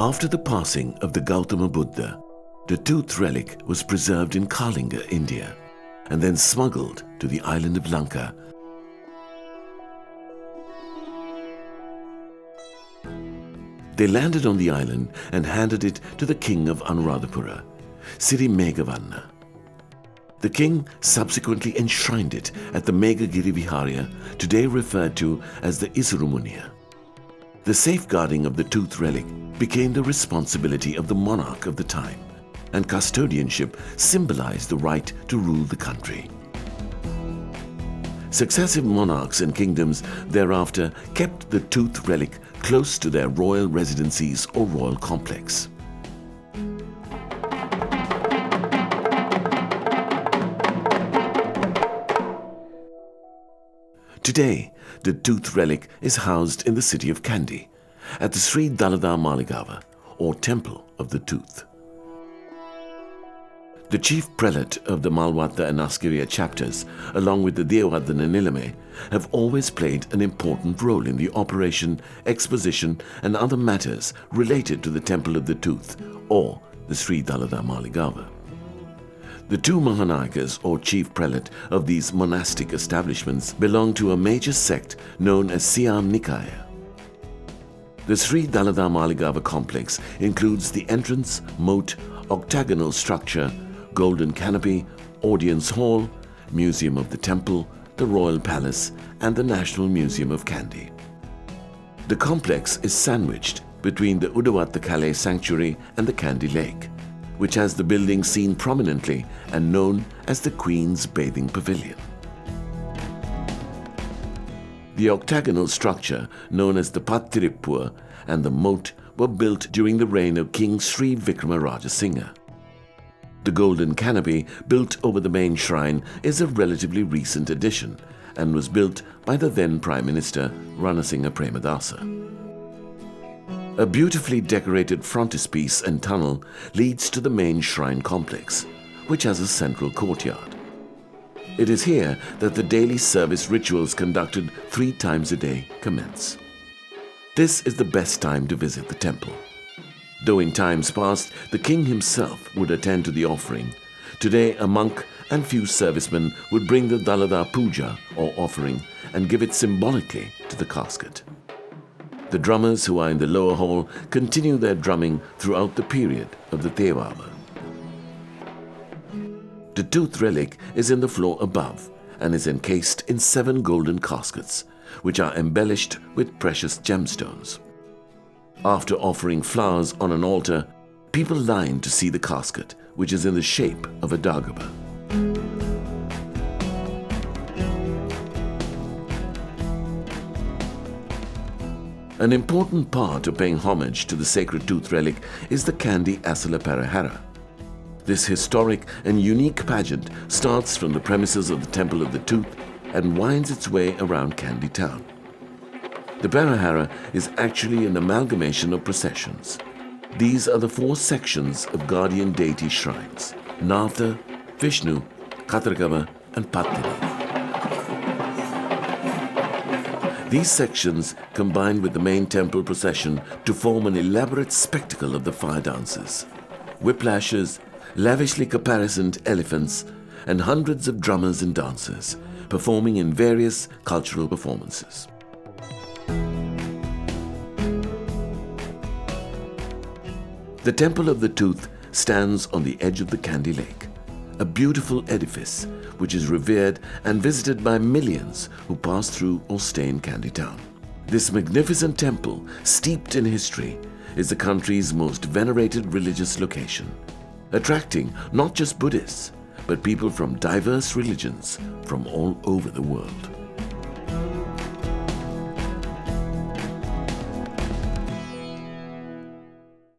After the passing of the Gautama Buddha, the tooth relic was preserved in Kalinga, India, and then smuggled to the island of Lanka. They landed on the island and handed it to the king of Anuradhapura, Sri Megavanna. The king subsequently enshrined it at the Megagiri Viharya, today referred to as the Isarumunia. The safeguarding of the tooth relic became the responsibility of the monarch of the time, and custodianship symbolized the right to rule the country. Successive monarchs and kingdoms thereafter kept the tooth relic close to their royal residencies or royal complex. Today, the tooth relic is housed in the city of Kandy, at the Sri Dalada Maligawa, or Temple of the Tooth. The chief prelate of the Malwata and Askiriya chapters, along with the Devadana Nilame, have always played an important role in the operation, exposition and other matters related to the Temple of the Tooth, or the Sri Dalada Maligawa. The two Mahanayakas, or chief prelate of these monastic establishments, belong to a major sect known as Siam Nikaya. The Sri Dalada Maligawa complex includes the entrance, moat, octagonal structure, golden canopy, audience hall, museum of the temple, the royal palace and the National Museum of Kandy. The complex is sandwiched between the Udawatta Kale Sanctuary and the Kandy Lake, which has the building seen prominently and known as the Queen's Bathing Pavilion. The octagonal structure known as the Pattirippua and the moat were built during the reign of King Sri Vikrama Rajasingha. The golden canopy built over the main shrine is a relatively recent addition and was built by the then Prime Minister Ranasinghe Premadasa. A beautifully decorated frontispiece and tunnel leads to the main shrine complex, which has a central courtyard. It is here that the daily service rituals conducted 3 times a day commence. This is the best time to visit the temple. Though in times past the king himself would attend to the offering, today a monk and few servicemen would bring the Dalada Puja or offering and give it symbolically to the casket. The drummers who are in the lower hall continue their drumming throughout the period of the Tevava. The tooth relic is in the floor above and is encased in 7 golden caskets, which are embellished with precious gemstones. After offering flowers on an altar, people line to see the casket, which is in the shape of a dagaba. An important part of paying homage to the sacred tooth relic is the Kandy Asala Parahara. This historic and unique pageant starts from the premises of the Temple of the Tooth and winds its way around Kandy town. The Parahara is actually an amalgamation of processions. These are the 4 sections of guardian deity shrines: Natha, Vishnu, Katragama and Patini. These sections combine with the main temple procession to form an elaborate spectacle of the fire dances, whiplashes, lavishly caparisoned elephants, and hundreds of drummers and dancers performing in various cultural performances. The Temple of the Tooth stands on the edge of the Kandy Lake, a beautiful edifice which is revered and visited by millions who pass through or stay in Kandy town. This magnificent temple, steeped in history, is the country's most venerated religious location, attracting not just Buddhists, but people from diverse religions from all over the world.